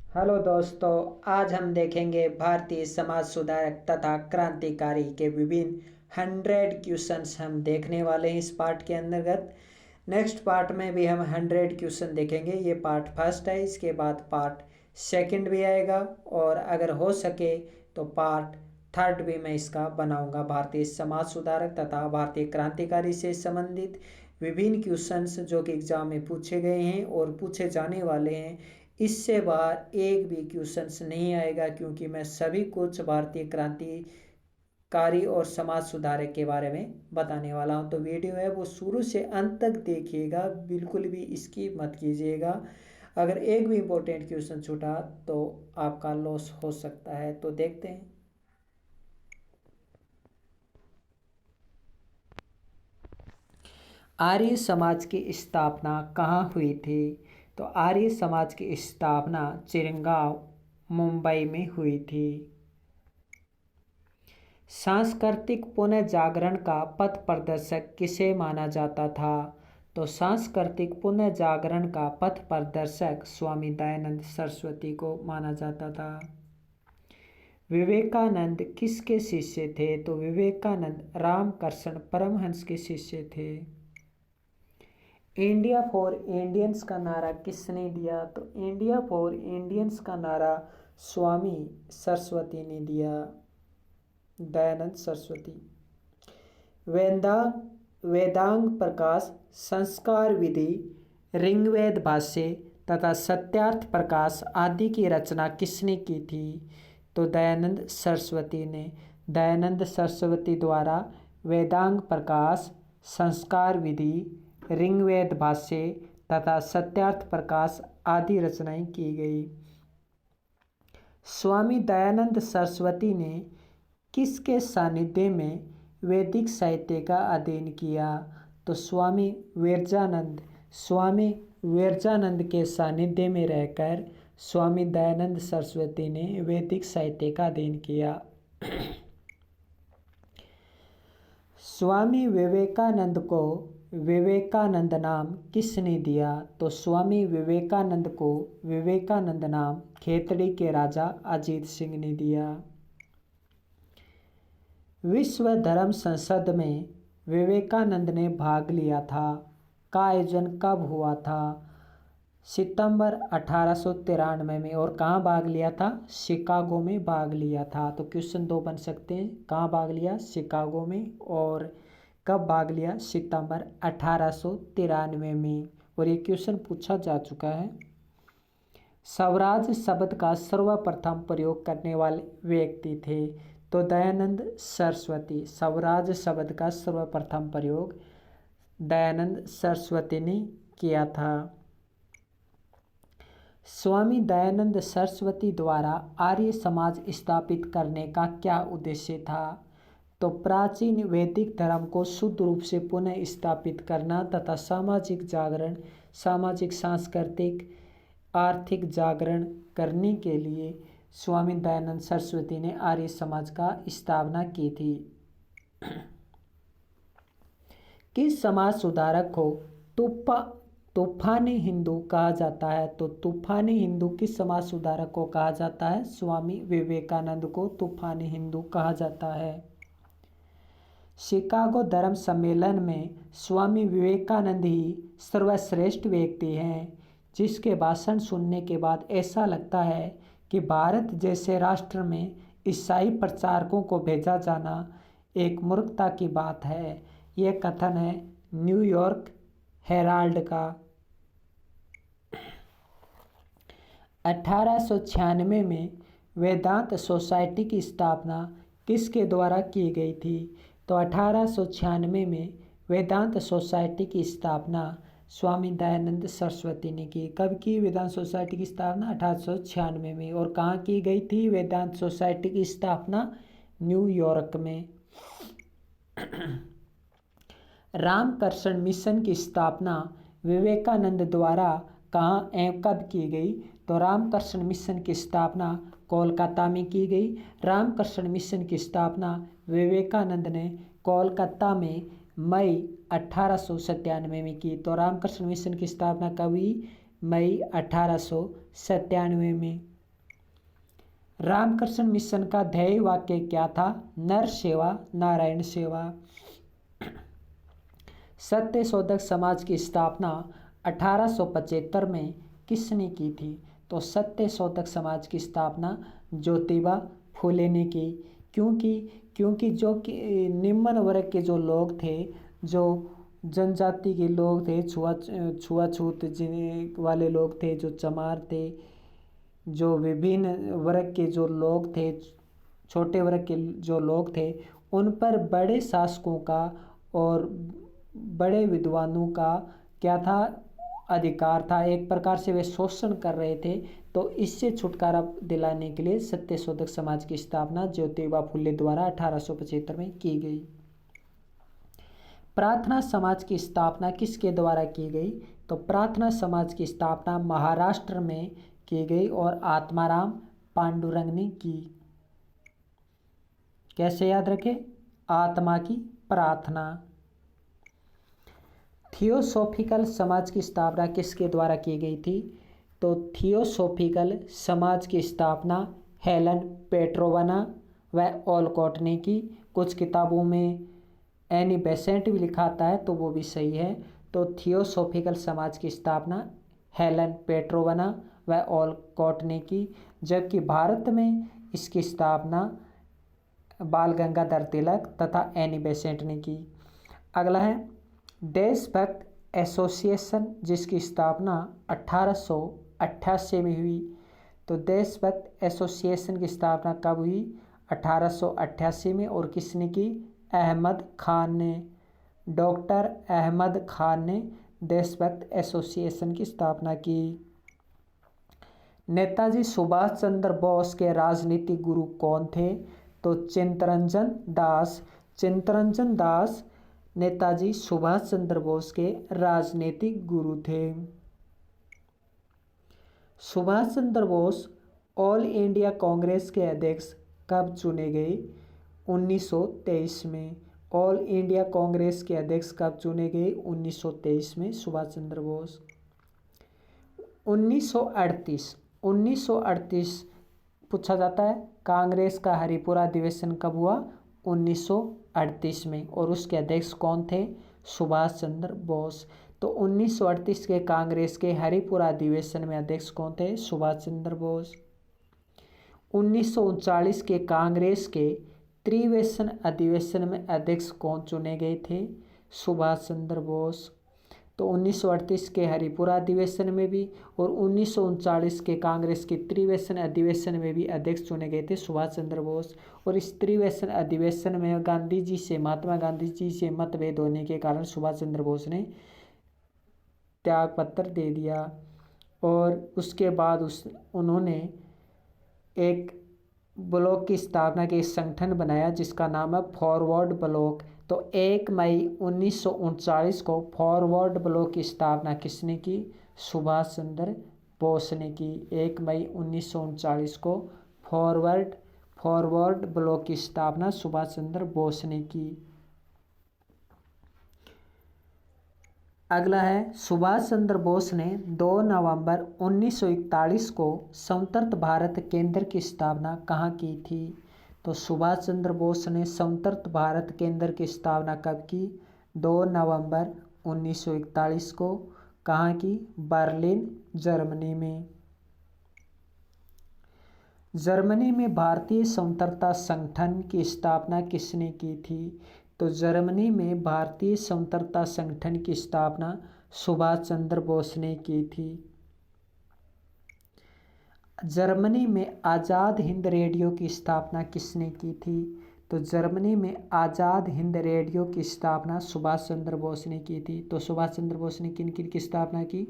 Hello दोस्तों, आज हम देखेंगे भारतीय समाज सुधारक तथा क्रांतिकारी के विभिन्न 100 क्वेश्चंस हम देखने वाले हैं इस पार्ट के अंतर्गत। नेक्स्ट पार्ट में भी हम 100 क्वेश्चन देखेंगे। ये पार्ट फर्स्ट है, इसके बाद पार्ट सेकंड भी आएगा और अगर हो सके तो पार्ट थर्ड भी मैं इसका बनाऊंगा। भारतीय समाज सुधारक तथा भारतीय क्रांतिकारी से संबंधित विभिन्न क्वेश्चंस जो कि एग्जाम में पूछे गए हैं और पूछे जाने वाले हैं, इससे बाहर एक भी क्वेश्चंस नहीं आएगा, क्योंकि मैं सभी कुछ भारतीय क्रांतिकारी और समाज सुधारक के बारे में बताने वाला हूं। तो वीडियो है वो शुरू से अंत तक देखिएगा, बिल्कुल भी स्किप मत कीजिएगा। अगर एक भी इम्पोर्टेंट क्वेश्चन छूटा तो आपका लॉस हो सकता है। तो देखते हैं। आर्य समाज की स्थापना कहाँ हुई थी? तो आर्य समाज की स्थापना चिरंगांव, मुंबई में हुई थी। सांस्कृतिक पुनर्जागरण का पथ प्रदर्शक किसे माना जाता था? तो सांस्कृतिक पुनर्जागरण का पथ प्रदर्शक स्वामी दयानंद सरस्वती को माना जाता था। विवेकानंद किसके शिष्य थे? तो विवेकानंद रामकृष्ण परमहंस के शिष्य थे। इंडिया फॉर इंडियंस का नारा किसने दिया? तो इंडिया फॉर इंडियंस का नारा स्वामी सरस्वती ने दिया, दयानंद सरस्वती। वेदांग प्रकाश, संस्कार विधि, ऋग्वेद भाष्य तथा सत्यार्थ प्रकाश आदि की रचना किसने की थी? तो दयानंद सरस्वती ने। दयानंद सरस्वती द्वारा वेदांग प्रकाश, संस्कार विधि, ऋग्वेद भाष्य तथा सत्यार्थ प्रकाश आदि रचनाएं की गई। स्वामी दयानंद सरस्वती ने किसके सानिध्य में वैदिक साहित्य का अध्ययन किया? तो स्वामी विरजानंद के सानिध्य में रहकर स्वामी दयानंद सरस्वती ने वैदिक साहित्य का अध्ययन किया। स्वामी विवेकानंद को विवेकानंद नाम किसने दिया? तो स्वामी विवेकानंद को विवेकानंद नाम खेतड़ी के राजा अजीत सिंह ने दिया। विश्व धर्म संसद में विवेकानंद ने भाग लिया था का आयोजन कब हुआ था? सितंबर 1893 में। और कहाँ भाग लिया था? शिकागो में भाग लिया था। तो क्वेश्चन दो बन सकते हैं, कहाँ भाग लिया? शिकागो में। और कब भाग लिया? सितंबर 1893 में। और ये क्वेश्चन पूछा जा चुका है। स्वराज शब्द का सर्वप्रथम प्रयोग करने वाले व्यक्ति थे? तो दयानंद सरस्वती। स्वराज शब्द का सर्वप्रथम प्रयोग दयानंद सरस्वती ने किया था। स्वामी दयानंद सरस्वती द्वारा आर्य समाज स्थापित करने का क्या उद्देश्य था? तो प्राचीन वैदिक धर्म को शुद्ध रूप से पुनः स्थापित करना तथा सामाजिक जागरण, सामाजिक, सांस्कृतिक, आर्थिक जागरण करने के लिए स्वामी दयानंद सरस्वती ने आर्य समाज का स्थापना की थी। किस समाज सुधारक को तूफानी हिंदू कहा जाता है? तो तूफानी हिंदू किस समाज सुधारक को कहा जाता है? स्वामी विवेकानंद को तूफानी हिंदू कहा जाता है। शिकागो धर्म सम्मेलन में स्वामी विवेकानंद ही सर्वश्रेष्ठ व्यक्ति हैं, जिसके भाषण सुनने के बाद ऐसा लगता है कि भारत जैसे राष्ट्र में ईसाई प्रचारकों को भेजा जाना एक मूर्खता की बात है। यह कथन है न्यूयॉर्क हेराल्ड का। 1896 में वेदांत सोसाइटी की स्थापना किसके द्वारा की गई थी? तो 1896 में वेदांत सोसाइटी की स्थापना स्वामी दयानंद सरस्वती ने की। कब की वेदांत सोसाइटी की स्थापना? 1896 में। और कहाँ की गई थी वेदांत सोसाइटी की स्थापना? न्यूयॉर्क में। रामकृष्ण मिशन की स्थापना विवेकानंद द्वारा कहाँ एवं कब की गई? तो रामकृष्ण मिशन की स्थापना कोलकाता में की गई। रामकृष्ण मिशन की स्थापना विवेकानंद ने कोलकाता में मई 1897 में की। तो रामकृष्ण मिशन की स्थापना कब हुई? मई 1897 में। रामकृष्ण मिशन का ध्येय वाक्य क्या था? नर सेवा नारायण सेवा। सत्य शोधक समाज की स्थापना 1875 में किसने की थी? तो सत्य शोधक समाज की स्थापना ज्योतिबा फूले ने की। क्योंकि जो कि निम्न वर्ग के जो लोग थे, जो जनजाति के लोग थे, छुआछूत वाले लोग थे, जो चमार थे, जो विभिन्न वर्ग के जो लोग थे, छोटे वर्ग के जो लोग थे, उन पर बड़े शासकों का और बड़े विद्वानों का क्या था? अधिकार था। एक प्रकार से वे शोषण कर रहे थे। तो इससे छुटकारा दिलाने के लिए सत्यशोधक समाज की स्थापना ज्योतिबा फुले द्वारा 1875 में की गई। प्रार्थना समाज की स्थापना किसके द्वारा की गई? तो प्रार्थना समाज की स्थापना महाराष्ट्र में की गई और आत्माराम पांडुरंग ने की। कैसे याद रखें? आत्मा की प्रार्थना। थियोसॉफिकल समाज की स्थापना किसके द्वारा की गई थी? तो थियोसॉफिकल समाज की स्थापना हेलन पेट्रोवना व ओलकॉट ने की। कुछ किताबों में एनी बेसेंट भी लिखा आता है, तो वो भी सही है। तो थियोसॉफिकल समाज की स्थापना हेलन पेट्रोवना व ओलकॉट ने की, जबकि भारत में इसकी स्थापना बाल गंगाधर तिलक तथा एनी बेसेंट ने की। अगला है देशभक्त एसोसिएशन, जिसकी स्थापना 1888 में हुई। तो देशभक्त एसोसिएशन की स्थापना कब हुई? 1888 में। और किसने की? अहमद खान ने। डॉक्टर अहमद खान ने देशभक्त एसोसिएशन की स्थापना की। नेताजी सुभाष चंद्र बोस के राजनीतिक गुरु कौन थे? तो चित्तरंजन दास। चित्तरंजन दास नेताजी सुभाष चंद्र बोस के राजनीतिक गुरु थे। सुभाष चंद्र बोस ऑल इंडिया कांग्रेस के अध्यक्ष कब चुने गए? 1923 में। ऑल इंडिया कांग्रेस के अध्यक्ष कब चुने गए? 1923 में सुभाष चंद्र बोस। 1938 पूछा जाता है कांग्रेस का हरिपुरा अधिवेशन कब हुआ? 1938 में। और उसके अध्यक्ष कौन थे? सुभाष चंद्र बोस। तो 1938 के कांग्रेस के हरिपुरा अधिवेशन में अध्यक्ष कौन थे? सुभाष चंद्र बोस। 1939 के कांग्रेस के त्रिवेशन अधिवेशन में अध्यक्ष कौन चुने गए थे? सुभाष चंद्र बोस। तो 1938 के हरिपुरा अधिवेशन में भी और 1939 के कांग्रेस के त्रिवेशन अधिवेशन में भी अध्यक्ष चुने गए थे सुभाष चंद्र बोस। और इस त्रिवेशन अधिवेशन में महात्मा गांधी जी से मतभेद होने के कारण सुभाष चंद्र बोस ने त्याग पत्र दे दिया। और उसके बाद उन्होंने एक ब्लॉक की स्थापना के संगठन बनाया जिसका नाम है फॉरवर्ड ब्लॉक। तो 1 मई 1939 को फॉरवर्ड ब्लॉक की स्थापना किसने की? सुभाष चंद्र बोस ने की। 1 मई 1939 को फॉरवर्ड ब्लॉक की स्थापना सुभाष चंद्र बोस ने की। अगला है सुभाष चंद्र बोस ने 2 नवंबर 1941 को स्वतंत्र भारत केंद्र की स्थापना कहाँ की थी? तो सुभाष चंद्र बोस ने स्वतंत्र भारत केंद्र की स्थापना कब की? 2 नवंबर 1941 को। कहाँ की? बर्लिन जर्मनी में। जर्मनी में भारतीय स्वतंत्रता संगठन की स्थापना किसने की थी? तो जर्मनी में भारतीय स्वतंत्रता संगठन की स्थापना सुभाष चंद्र बोस ने की थी। जर्मनी में आज़ाद हिंद रेडियो की स्थापना किसने की थी? तो जर्मनी में आज़ाद हिंद रेडियो की स्थापना सुभाष चंद्र बोस ने की थी। तो सुभाष चंद्र बोस ने किन किन की स्थापना की?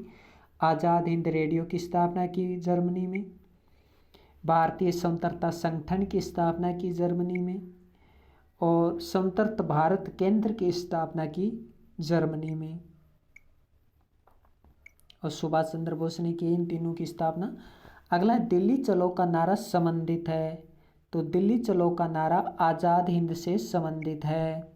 आज़ाद हिंद रेडियो की स्थापना की जर्मनी में, भारतीय स्वतंत्रता संगठन की स्थापना की जर्मनी में, और स्वतंत्र भारत केंद्र की स्थापना की जर्मनी में। और सुभाष चंद्र बोस ने की इन तीनों की स्थापना। अगला दिल्ली चलो का नारा संबंधित है। तो दिल्ली चलो का नारा आज़ाद हिंद से संबंधित है।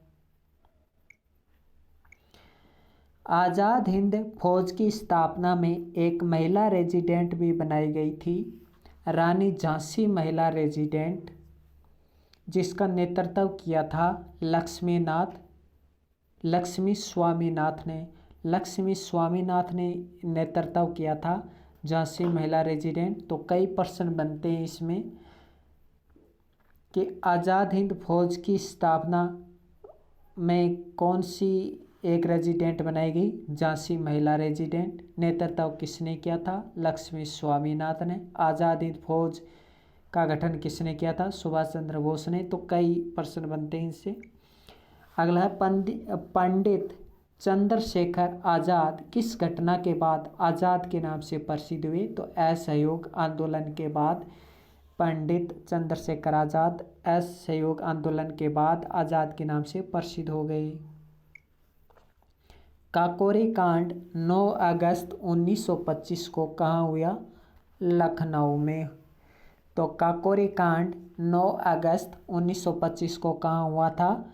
आज़ाद हिंद फौज की स्थापना में एक महिला रेजिडेंट भी बनाई गई थी। रानी झांसी महिला रेजिडेंट, जिसका नेतृत्व किया था लक्ष्मी स्वामीनाथ ने नेतृत्व किया था झांसी महिला रेजिडेंट। तो कई प्रश्न बनते हैं इसमें कि आज़ाद हिंद फौज की स्थापना में कौन सी एक रेजिडेंट बनाई गई? झांसी महिला रेजिडेंट। नेतृत्व किसने किया था? लक्ष्मी स्वामीनाथ ने। आज़ाद हिंद फौज का गठन किसने किया था? सुभाष चंद्र बोस ने। तो कई प्रश्न बनते हैं इनसे। अगला है पंडित चंद्रशेखर आज़ाद किस घटना के बाद आज़ाद के नाम से प्रसिद्ध हुए? तो असहयोग आंदोलन के बाद पंडित चंद्रशेखर आज़ाद असहयोग आंदोलन के बाद आज़ाद के नाम से प्रसिद्ध हो गए। काकोरी कांड 9 अगस्त 1925 को कहाँ हुआ? लखनऊ में। तो काकोरी कांड 9 अगस्त 1925 को कहाँ हुआ था?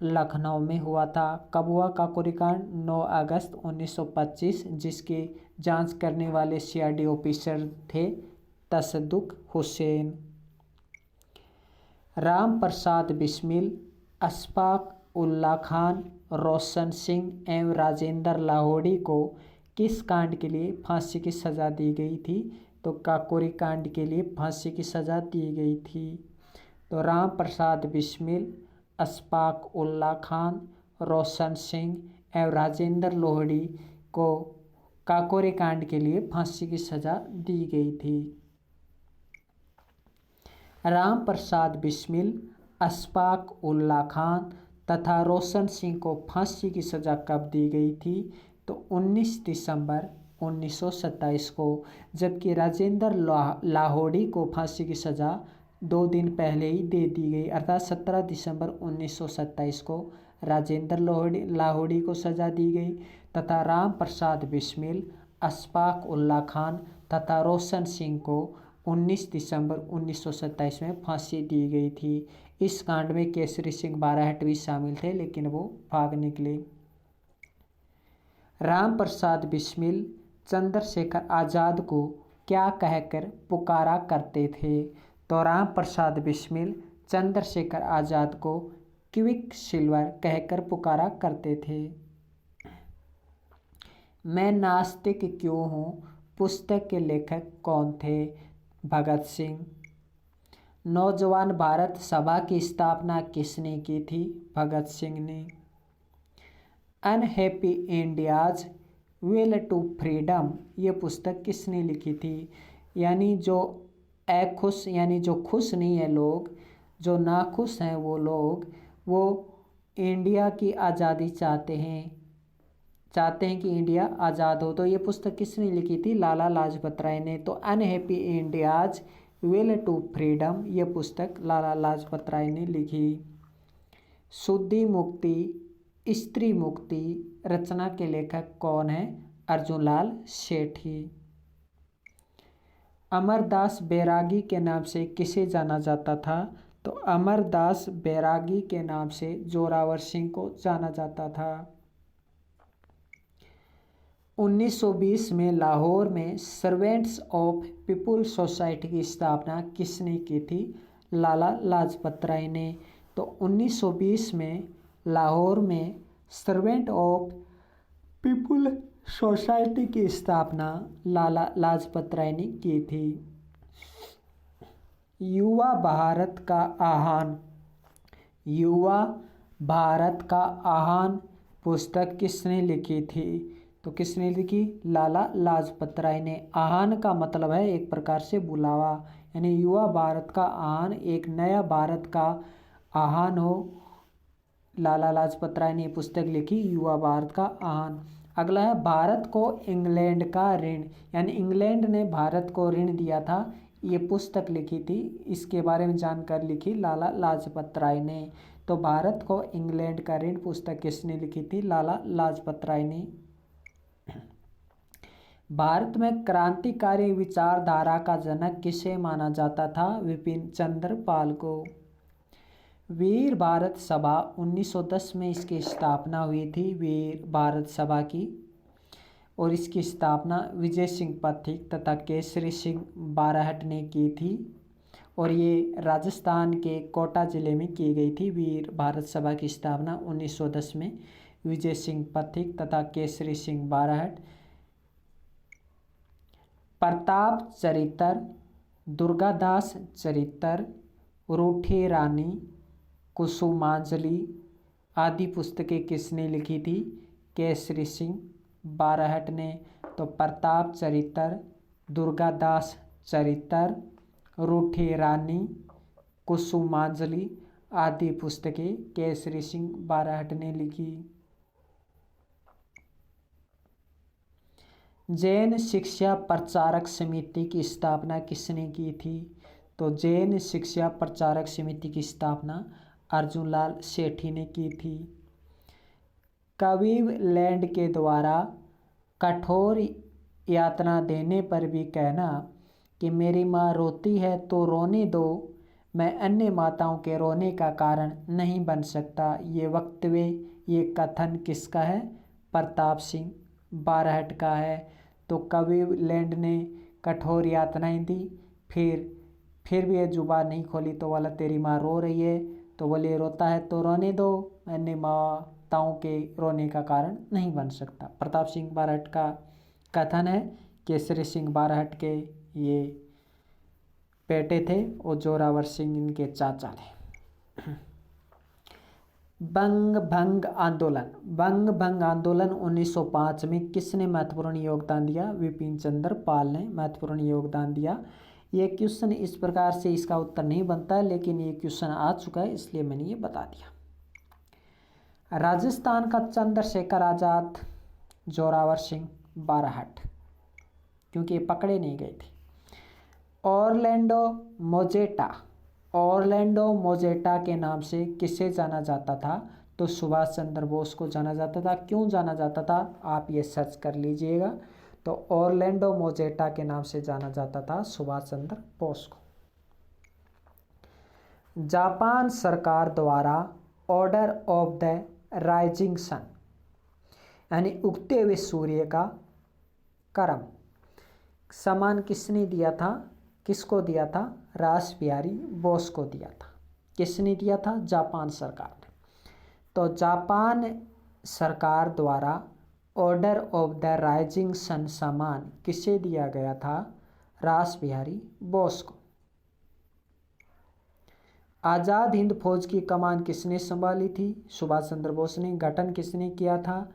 लखनऊ में हुआ था। कब हुआ काकोरी कांड? 9 अगस्त 1925, जिसकी जांच करने वाले सीआईडी ऑफिसर थे तसदुक हुसैन। राम प्रसाद बिस्मिल, अशफाक उल्ला खान, रोशन सिंह एवं राजेंद्र लाहौड़ी को किस कांड के लिए फांसी की सज़ा दी गई थी? तो काकोरी कांड के लिए फांसी की सज़ा दी गई थी। तो राम प्रसाद बिस्मिल, अशफाक उल्ला खान, रोशन सिंह एवं राजेंद्र लाहौड़ी को काकोरी कांड के लिए फांसी की सज़ा दी गई थी। राम प्रसाद बिस्मिल, अशफाक उल्ला खान तथा रोशन सिंह को फांसी की सज़ा कब दी गई थी? तो 19 दिसंबर 1927 को, जबकि राजेंद्र लाहौड़ी को फांसी की सज़ा 2 दिन पहले ही दे दी गई, अर्थात 17 दिसंबर 1927 को राजेंद्र लाहौड़ी को सज़ा दी गई तथा राम प्रसाद बिस्मिल, अशफाक उल्ला खान तथा रोशन सिंह को 19 दिसंबर 1927 में फांसी दी गई थी। इस कांड में केसरी सिंह बारहट भी शामिल थे, लेकिन वो भाग निकले। राम प्रसाद बिस्मिल चंद्रशेखर आज़ाद को क्या कहकर पुकारा करते थे? तो राम प्रसाद बिस्मिल चंद्रशेखर आज़ाद को क्विक सिल्वर कहकर पुकारा करते थे। मैं नास्तिक क्यों हूँ पुस्तक के लेखक कौन थे? भगत सिंह। नौजवान भारत सभा की स्थापना किसने की थी? भगत सिंह ने। Unhappy India's will to freedom ये पुस्तक किसने लिखी थी? यानी जो अखुश, यानी जो खुश नहीं है लोग, जो नाखुश हैं वो लोग, वो इंडिया की आज़ादी चाहते हैं कि इंडिया आज़ाद हो। तो ये पुस्तक किसने लिखी थी? लाला लाजपत राय ने। तो unhappy India's will to freedom ये पुस्तक लाला लाजपत राय ने लिखी। शुद्धि मुक्ति स्त्री मुक्ति रचना के लेखक कौन है? अर्जुनलाल सेठी। अमरदास बैरागी के नाम से किसे जाना जाता था? तो अमरदास बैरागी के नाम से जोरावर सिंह को जाना जाता था। 1920 में लाहौर में सर्वेंट्स ऑफ पीपुल्स सोसाइटी की स्थापना किसने की थी? लाला लाजपत राय ने। तो 1920 में लाहौर में सर्वेंट ऑफ पीपुल सोसाइटी की स्थापना लाला लाजपत राय ने की थी। युवा भारत का आह्वान, युवा भारत का आह्वान पुस्तक किसने लिखी थी? तो किसने लिखी? लाला लाजपत राय ने। आह्वान का मतलब है एक प्रकार से बुलावा, यानी युवा भारत का आह्वान, एक नया भारत का आह्वान हो। लाला लाजपत राय ने पुस्तक लिखी युवा भारत का आह्वान। अगला है भारत को इंग्लैंड का ऋण, यानी इंग्लैंड ने भारत को ऋण दिया था, ये पुस्तक लिखी थी, इसके बारे में जानकारी लिखी लाला लाजपत राय ने। तो भारत को इंग्लैंड का ऋण पुस्तक किसने लिखी थी? लाला लाजपत राय ने। भारत में क्रांतिकारी विचारधारा का जनक किसे माना जाता था? विपिन चंद्र पाल को। वीर भारत सभा 1910 में इसकी स्थापना हुई थी, वीर भारत सभा की। और इसकी स्थापना विजय सिंह पथिक तथा केसरी सिंह बारहट ने की थी और ये राजस्थान के कोटा जिले में की गई थी। वीर भारत सभा की स्थापना 1910 में विजय सिंह पथिक तथा केसरी सिंह बारहट। प्रताप चरित्र, दुर्गादास चरित्र, रूठी रानी, कुसुमांजलि आदि पुस्तकें किसने लिखी थी? केसरी सिंह बारहट ने। तो प्रताप चरित्र, दुर्गादास चरित्र, रूठी रानी, कुसुमांजलि आदि पुस्तकें केसरी सिंह बारहट ने लिखी। जैन शिक्षा प्रचारक समिति की स्थापना किसने की थी? तो जैन शिक्षा प्रचारक समिति की स्थापना अर्जुनलाल सेठी ने की थी। क्लीवलैंड के द्वारा कठोर यातना देने पर भी कहना कि मेरी माँ रोती है तो रोने दो, मैं अन्य माताओं के रोने का कारण नहीं बन सकता, ये वक्तव्य, ये कथन किसका है? प्रताप सिंह बारहट का है। तो क्लीवलैंड ने कठोर यातनाएं दी, फिर भी ये जुबान नहीं खोली तो बोला तेरी माँ रो रही है, तो बोले रोता है तो रोने दो, अन्य माताओं के रोने का कारण नहीं बन सकता। प्रताप सिंह बारहट का कथन है। केसरी सिंह बारहट के ये बेटे थे और जोरावर सिंह इनके चाचा थे। बंग भंग आंदोलन। बंग भंग आंदोलन 1905 में किसने महत्वपूर्ण योगदान दिया? विपिन चंद्र पाल ने महत्वपूर्ण योगदान दिया। ये क्वेश्चन इस प्रकार से इसका उत्तर नहीं बनता है, लेकिन ये क्वेश्चन आ चुका है इसलिए मैंने ये बता दिया। राजस्थान का चंद्रशेखर आजाद, जोरावर सिंह बारहट, क्योंकि ये पकड़े नहीं गए थे। ऑरलैंडो मोजेटा के नाम से किसे जाना जाता था? तो सुभाष चंद्र बोस को जाना जाता था। क्यों जाना जाता था? आप ये सर्च कर लीजिएगा। तो ऑरलैंडो मोजेटा के नाम से जाना जाता था सुभाष चंद्र बोस को। जापान सरकार द्वारा order of the rising sun यानी उगते हुए सूर्य का क्रम सम्मान किसने दिया था? किसको दिया था? रासबिहारी बोस को दिया था। किसने दिया था? जापान सरकार ने। तो जापान सरकार द्वारा order of the rising sun सम्मान किसे दिया गया था? रासबिहारी बोस को। आज़ाद हिंद फौज की कमान किसने संभाली थी? सुभाष चंद्र बोस ने। गठन किसने किया था?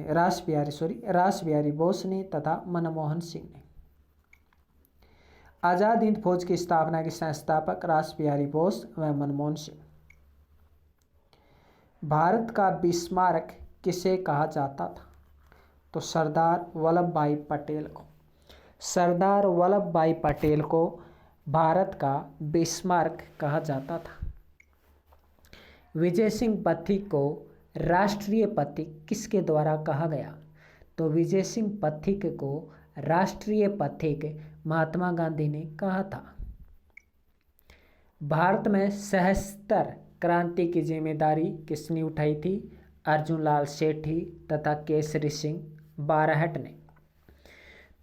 रासबिहारी बोस ने तथा मनमोहन सिंह ने। आज़ाद हिंद फौज की स्थापना के संस्थापक रासबिहारी बोस व मनमोहन सिंह। भारत का बिस्मार्क किसे कहा जाता था? तो सरदार वल्लभ भाई पटेल को। सरदार वल्लभ भाई पटेल को भारत का बिस्मार्क कहा जाता था। विजय सिंह पथिक को राष्ट्रीय पथिक किसके द्वारा कहा गया? तो विजय सिंह पथिक को राष्ट्रीय पथिक महात्मा गांधी ने कहा था। भारत में सशस्त्र क्रांति की जिम्मेदारी किसने उठाई थी? अर्जुनलाल सेठी तथा केसरी सिंह बारहट ने।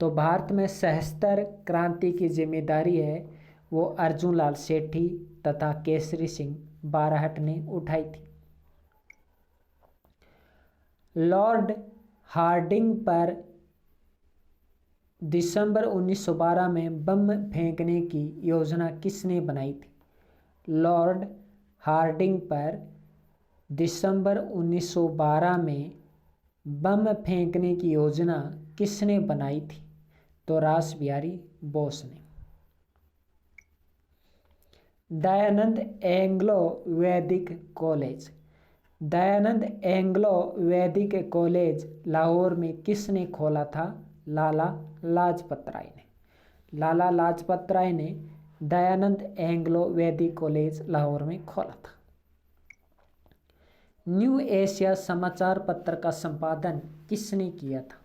तो भारत में सशस्त्र क्रांति की जिम्मेदारी है वो अर्जुनलाल सेठी तथा केसरी सिंह बारहट ने उठाई थी। लॉर्ड हार्डिंग पर दिसंबर 1912 में बम फेंकने की योजना किसने बनाई थी? लॉर्ड हार्डिंग पर दिसंबर 1912 में बम फेंकने की योजना किसने बनाई थी? तो रासबिहारी बोस ने। दयानंद एंग्लो वैदिक कॉलेज। दयानंद एंग्लो वैदिक कॉलेज लाहौर में किसने खोला था? लाला लाजपत राय ने। लाला लाजपत राय ने दयानंद एंग्लो वैदिक कॉलेज लाहौर में खोला था। न्यू एशिया समाचार पत्र का संपादन किसने किया था?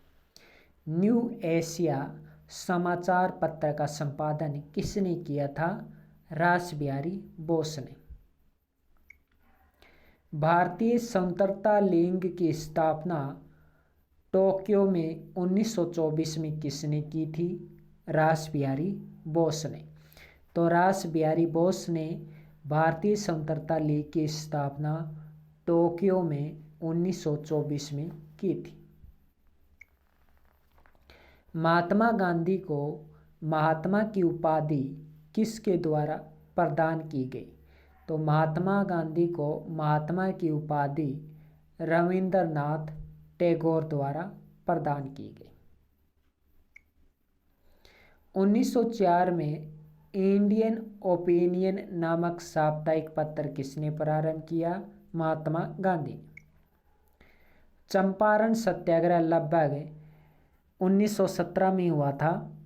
न्यू एशिया समाचार पत्र का संपादन किसने किया था? रासबिहारी बोस ने। भारतीय स्वतंत्रता लीग की स्थापना टोक्यो में 1924 में किसने की थी? रास बिहारी बोस ने। तो रास बिहारी बोस ने भारतीय स्वतंत्रता लीग की स्थापना टोक्यो में 1924 में की थी। महात्मा गांधी को महात्मा की उपाधि किसके द्वारा प्रदान की गई? तो महात्मा गांधी को महात्मा की उपाधि रविंद्रनाथ टैगोर द्वारा प्रदान की गई। 1904 में इंडियन ओपिनियन नामक साप्ताहिक पत्र किसने प्रारंभ किया? महात्मा गांधी ने। चंपारण सत्याग्रह लगभग 1917 में हुआ था।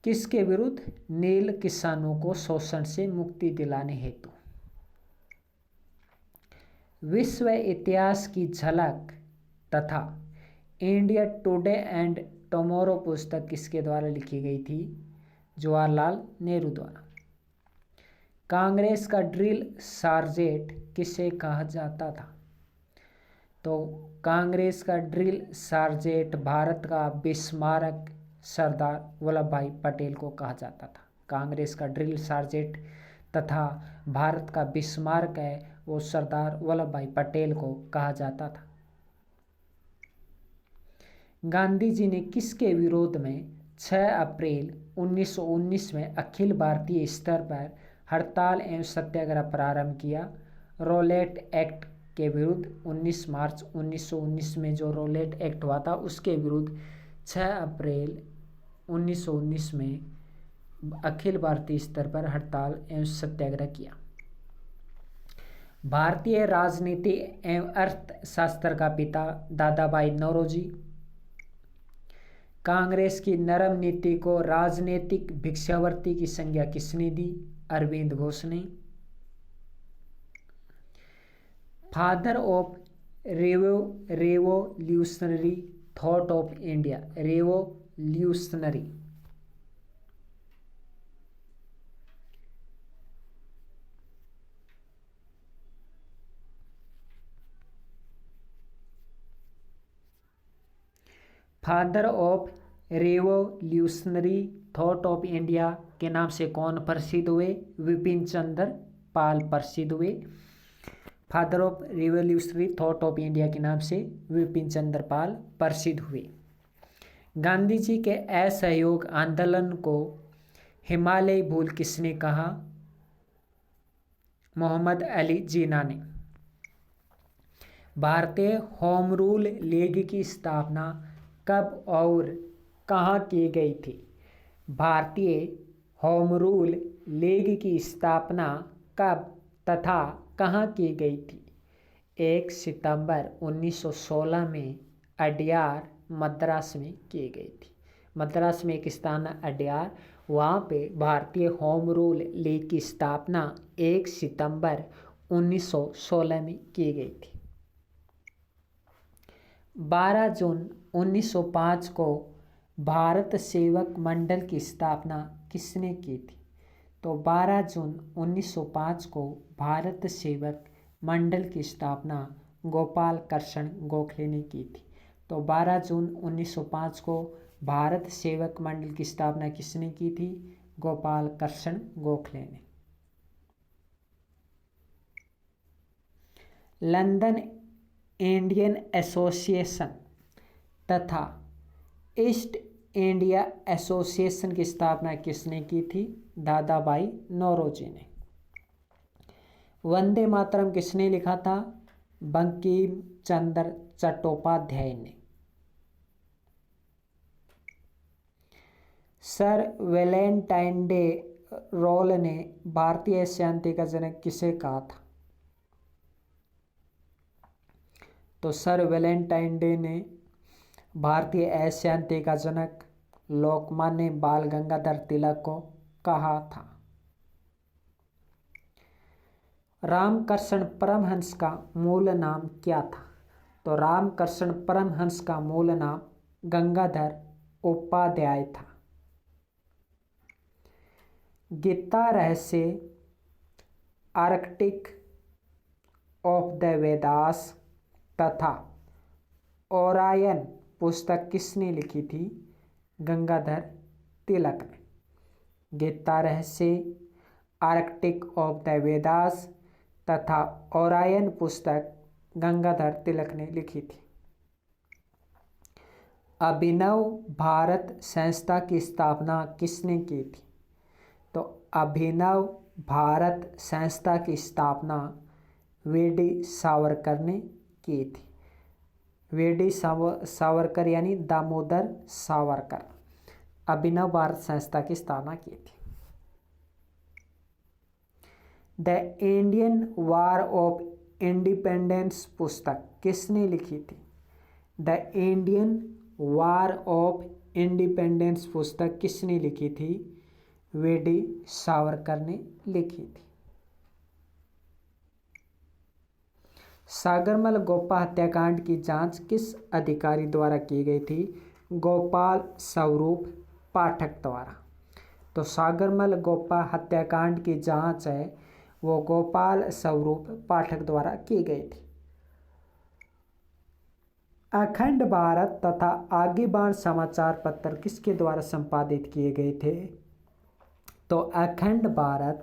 किसके विरुद्ध? नील किसानों को शोषण से मुक्ति दिलाने हेतु। विश्व इतिहास की झलक तथा इंडिया टुडे एंड टुमारो पुस्तक किसके द्वारा लिखी गई थी? जवाहरलाल नेहरू द्वारा। कांग्रेस का ड्रिल सार्जेंट किसे कहा जाता था? तो कांग्रेस का ड्रिल सार्जेंट भारत का बिस्मार्क सरदार वल्लभ भाई पटेल को कहा जाता था। कांग्रेस का ड्रिल सार्जेंट तथा भारत का बिस्मार्क है वो सरदार वल्लभ भाई पटेल को कहा जाता था। गांधी जी ने किसके विरोध में 6 अप्रैल 1919 में अखिल भारतीय स्तर पर हड़ताल एवं सत्याग्रह प्रारंभ किया? रोलेट एक्ट के विरुद्ध 19 मार्च 1919 में जो रोलेट एक्ट हुआ था उसके विरुद्ध 6 अप्रैल 1919 में अखिल भारतीय स्तर पर हड़ताल एवं सत्याग्रह किया। भारतीय राजनीति एवं अर्थशास्त्र का पिता दादा भाई नौरोजी। कांग्रेस की नरम नीति को राजनीतिक भिक्षावृत्ति की संज्ञा किसने दी? अरविंद घोष ने। Father of revolutionary thought of India. Revolutionary father of revolutionary thought of India के नाम से कौन प्रसिद्ध हुए? विपिन चंद्र पाल प्रसिद्ध हुए। Father of revolutionary thought of India के नाम से विपिन चंद्र पाल प्रसिद्ध हुए। गांधी जी के असहयोग आंदोलन को हिमालयी भूल किसने कहा? मोहम्मद अली जिन्ना ने। भारतीय होम रूल लीग की स्थापना कब और कहाँ की गई थी? भारतीय होम रूल लीग की स्थापना कब तथा कहाँ की गई थी? 1 सितंबर 1916 में अडयार मद्रास में की गई थी। मद्रास में एक स्थान अडयार, वहाँ पे भारतीय होम रूल लीग की स्थापना 1 सितंबर 1916 में की गई थी। 12 जून 1905 को भारत सेवक मंडल की स्थापना किसने की थी? तो 12 जून 1905 को भारत सेवक मंडल की स्थापना गोपाल कृष्ण गोखले ने की थी। तो 12 जून 1905 को भारत सेवक मंडल की स्थापना किसने की थी? गोपाल कृष्ण गोखले ने। लंदन इंडियन एसोसिएशन तथा ईस्ट इंडिया एसोसिएशन की स्थापना किसने की थी? दादा भाई नौरोजी ने। वंदे मातरम किसने लिखा था? बंकिम चंद्र चट्टोपाध्याय ने। सर वैलेंटाइन डे रोल ने भारतीय शांति का जनक किसे कहा था? तो सर वैलेंटाइन डे ने भारतीय अशांति का जनक लोकमान्य बाल गंगाधर तिलक को कहा था। रामकृष्ण परमहंस का मूल नाम क्या था? तो रामकृष्ण परमहंस का मूल नाम गंगाधर उपाध्याय था। गीता रहस्य, आर्कटिक ऑफ द वेदास तथा ओरायन पुस्तक किसने लिखी थी? गंगाधर तिलक ने। गीता रहस्य, आर्कटिक ऑफ द वेदास तथा ओरायन पुस्तक गंगाधर तिलक ने लिखी थी। अभिनव भारत संस्था की स्थापना किसने की थी? तो अभिनव भारत संस्था की स्थापना वी.डी. सावरकर ने की थी। वी.डी. सावरकर यानी दामोदर सावरकर अभिनव भारत संस्था की स्थापना की थी। The Indian war of independence पुस्तक किसने लिखी थी? The Indian war of independence पुस्तक किसने लिखी थी? वी.डी. सावरकर ने लिखी थी। सागरमल गोप्पा हत्याकांड की जांच किस अधिकारी द्वारा की गई थी? गोपाल स्वरूप पाठक द्वारा। तो सागरमल गोप्पा हत्याकांड की जांच है वो गोपाल स्वरूप पाठक द्वारा की गई थी। अखंड भारत तथा आगे बाण समाचार पत्र किसके द्वारा संपादित किए गए थे? तो अखंड भारत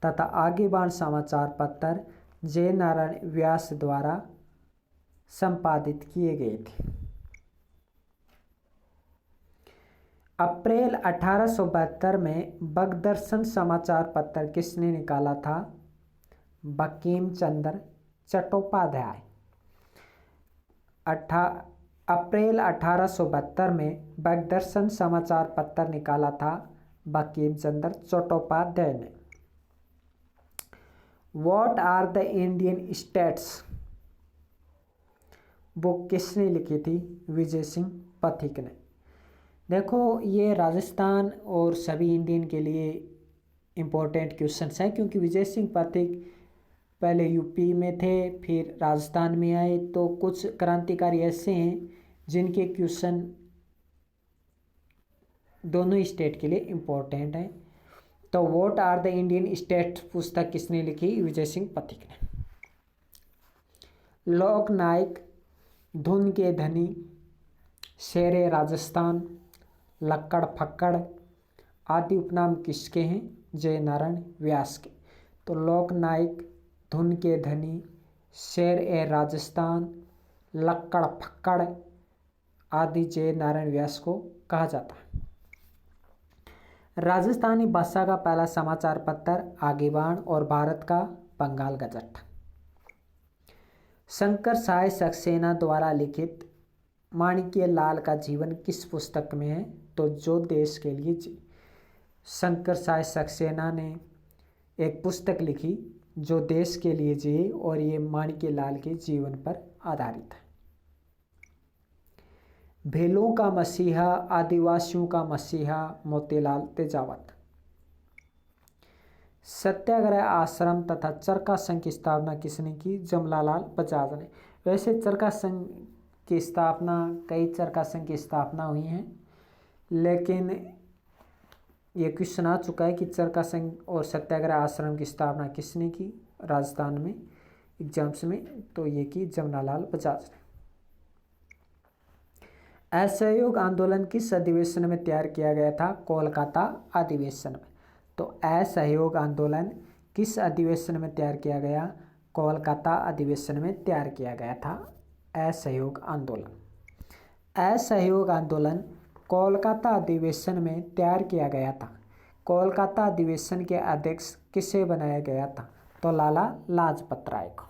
तथा आगे बाण समाचार पत्र जे नारायण व्यास द्वारा संपादित किए गए थे। अप्रैल 1872 में बगदर्शन समाचार पत्र किसने निकाला था? बंकिम चंद्र चट्टोपाध्याय। अप्रैल 1872 में बगदर्शन समाचार पत्र निकाला था बंकिम चंद्र चट्टोपाध्याय ने। What are the Indian states book किसने लिखी थी? विजय सिंह पथिक ने। देखो ये राजस्थान और सभी इंडियन के लिए इम्पोर्टेंट क्वेश्चंस हैं, क्योंकि विजय सिंह पथिक पहले यूपी में थे फिर राजस्थान में आए, तो कुछ क्रांतिकारी ऐसे हैं जिनके क्वेश्चन दोनों स्टेट के लिए इम्पोर्टेंट हैं। तो what are the Indian states पुस्तक किसने लिखी? विजय सिंह पथिक ने। लोकनायक, धुन के धनी, शेरे राजस्थान, लक्कड़ फक्कड़ आदि उपनाम किसके हैं? जय नारायण व्यास के। तो लोकनायक, धुन के धनी, शेर ए राजस्थान, लक्कड़ फक्कड़ आदि जय नारायण व्यास को कहा जाता है। राजस्थानी भाषा का पहला समाचार पत्र आगे बाण और भारत का बंगाल गजट। शंकर साय सक्सेना द्वारा लिखित माणिक्य लाल का जीवन किस पुस्तक में है? तो जो देश के लिए जी। शंकर साय सक्सेना ने एक पुस्तक लिखी जो देश के लिए जिए और ये माणिक्य लाल के जीवन पर आधारित है। भेलों का मसीहा, आदिवासियों का मसीहा मोतीलाल तेजावत। सत्याग्रह आश्रम तथा चरखा संघ की स्थापना किसने की? जमनालाल बजाज ने। वैसे चरखा संघ की स्थापना, कई चरखा संघ की स्थापना हुई हैं, लेकिन ये क्वेश्चन आ चुका है कि चरखा संघ और सत्याग्रह आश्रम की स्थापना किसने की राजस्थान में एग्जाम्स में? तो ये की जमनालाल बजाज ने। असहयोग आंदोलन किस अधिवेशन में तैयार किया गया था? कोलकाता अधिवेशन में। तो असहयोग आंदोलन किस अधिवेशन में तैयार किया गया? कोलकाता अधिवेशन में तैयार किया गया था असहयोग आंदोलन। असहयोग आंदोलन कोलकाता अधिवेशन में तैयार किया गया था। कोलकाता अधिवेशन के अध्यक्ष किसे बनाया गया था? तो लाला लाजपत राय को।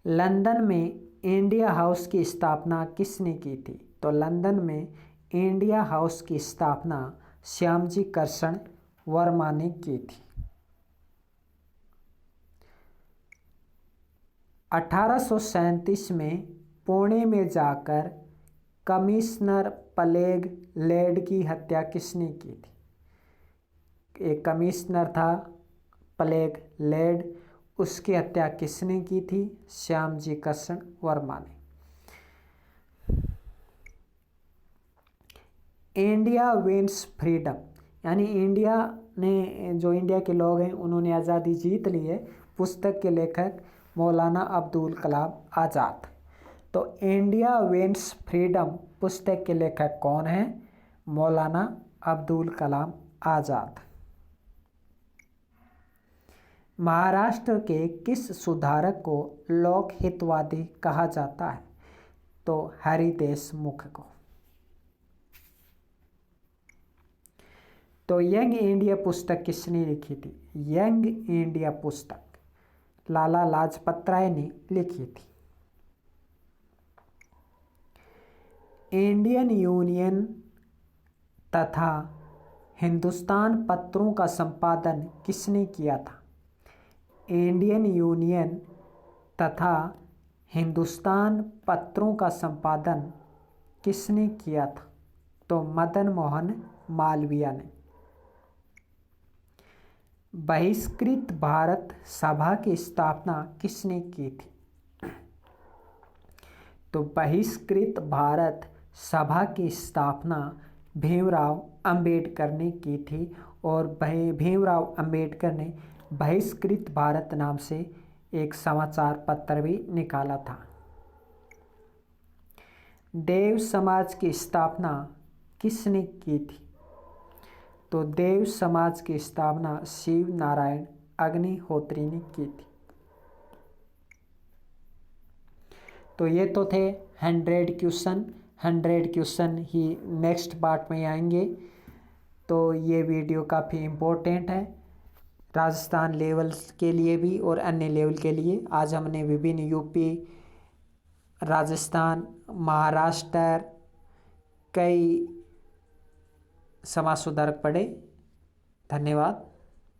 लंदन में इंडिया हाउस की स्थापना किसने की थी? तो लंदन में इंडिया हाउस की स्थापना श्यामजी कृष्ण वर्मा ने की थी। 1837 में पुणे में जाकर कमिश्नर प्लेग लेड की हत्या किसने की थी? एक कमिश्नर था प्लेग लेड, उसकी हत्या किसने की थी? श्यामजी कृष्ण वर्मा ने। इंडिया विंस फ्रीडम, यानी इंडिया ने, जो इंडिया के लोग हैं उन्होंने आज़ादी जीत ली है, पुस्तक के लेखक मौलाना अब्दुल कलाम आज़ाद। तो इंडिया विंस फ्रीडम पुस्तक के लेखक कौन हैं? मौलाना अब्दुल कलाम आज़ाद। महाराष्ट्र के किस सुधारक को लोक हितवादी कहा जाता है? तो हरि देशमुख को। तो यंग इंडिया पुस्तक किसने लिखी थी? यंग इंडिया पुस्तक लाला लाजपत राय ने लिखी थी। इंडियन यूनियन तथा हिंदुस्तान पत्रों का संपादन किसने किया था? इंडियन यूनियन तथा हिंदुस्तान पत्रों का संपादन किसने किया था? तो मदन मोहन मालवीय ने। बहिष्कृत भारत सभा की स्थापना किसने की थी? तो बहिष्कृत भारत सभा की स्थापना भीमराव अंबेडकर ने की थी और भीमराव अंबेडकर ने बहिष्कृत भारत नाम से एक समाचार पत्र भी निकाला था। देव समाज की स्थापना किसने की थी? तो देव समाज की स्थापना शिव नारायण अग्निहोत्री ने की थी। तो ये तो थे 100 क्वेश्चन। 100 क्वेश्चन ही नेक्स्ट पार्ट में आएंगे। तो ये वीडियो काफ़ी इम्पोर्टेंट है राजस्थान लेवल्स के लिए भी और अन्य लेवल के लिए। आज हमने विभिन्न यूपी, राजस्थान, महाराष्ट्र कई समाज सुधारक पढ़े। धन्यवाद।